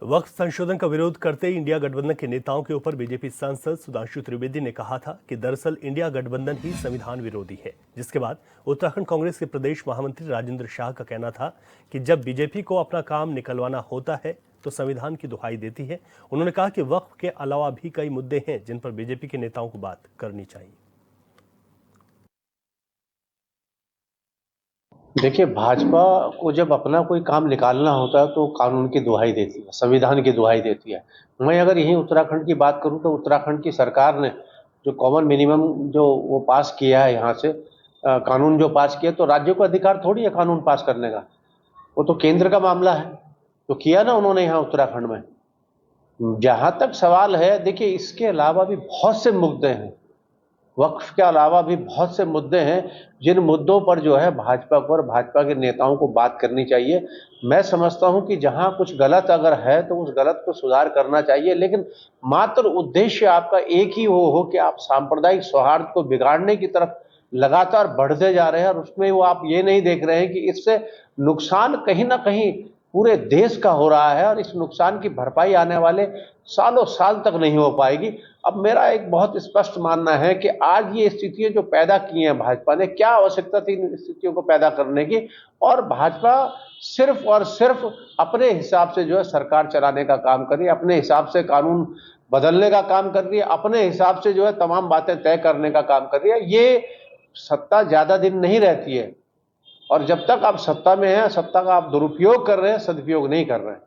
वक्फ संशोधन का विरोध करते इंडिया गठबंधन के नेताओं के ऊपर बीजेपी सांसद सुधांशु त्रिवेदी ने कहा था कि दरअसल इंडिया गठबंधन ही संविधान विरोधी है। जिसके बाद उत्तराखंड कांग्रेस के प्रदेश महामंत्री राजेंद्र शाह का कहना था कि जब बीजेपी को अपना काम निकलवाना होता है तो संविधान की दुहाई देती है। उन्होंने कहा कि वक्फ के अलावा भी कई मुद्दे हैं जिन पर बीजेपी के नेताओं को बात करनी चाहिए। देखिए, भाजपा को जब अपना कोई काम निकालना होता है तो कानून की दुहाई देती है, संविधान की दुहाई देती है। मैं अगर यहीं उत्तराखंड की बात करूं तो उत्तराखंड की सरकार ने जो कॉमन मिनिमम जो वो पास किया है, यहाँ से कानून जो पास किया, तो राज्यों का अधिकार थोड़ी है कानून पास करने का, वो तो केंद्र का मामला है। तो किया ना उन्होंने यहाँ उत्तराखंड में। जहां तक सवाल है, देखिए इसके अलावा भी बहुत से मुद्दे हैं, वक्फ के अलावा भी बहुत से मुद्दे हैं जिन मुद्दों पर जो है भाजपा को और भाजपा के नेताओं को बात करनी चाहिए। मैं समझता हूं कि जहां कुछ गलत अगर है तो उस गलत को सुधार करना चाहिए, लेकिन मात्र उद्देश्य आपका एक ही हो कि आप सांप्रदायिक सौहार्द को बिगाड़ने की तरफ लगातार बढ़ते जा रहे हैं, और उसमें वो आप ये नहीं देख रहे हैं कि इससे नुकसान कहीं ना कहीं पूरे देश का हो रहा है और इस नुकसान की भरपाई आने वाले सालों साल तक नहीं हो पाएगी। अब मेरा एक बहुत स्पष्ट मानना है कि आज ये स्थितियां जो पैदा की हैं भाजपा ने, क्या आवश्यकता थी इन स्थितियों को पैदा करने की, और भाजपा सिर्फ और सिर्फ अपने हिसाब से जो है सरकार चलाने का काम कर रही है, अपने हिसाब से कानून बदलने का काम कर रही है, अपने हिसाब से जो है तमाम बातें तय करने का काम कर रही है। ये सत्ता ज्यादा दिन नहीं रहती है, और जब तक आप सत्ता में हैं, सत्ता का आप दुरुपयोग कर रहे हैं, सदुपयोग नहीं कर रहे हैं।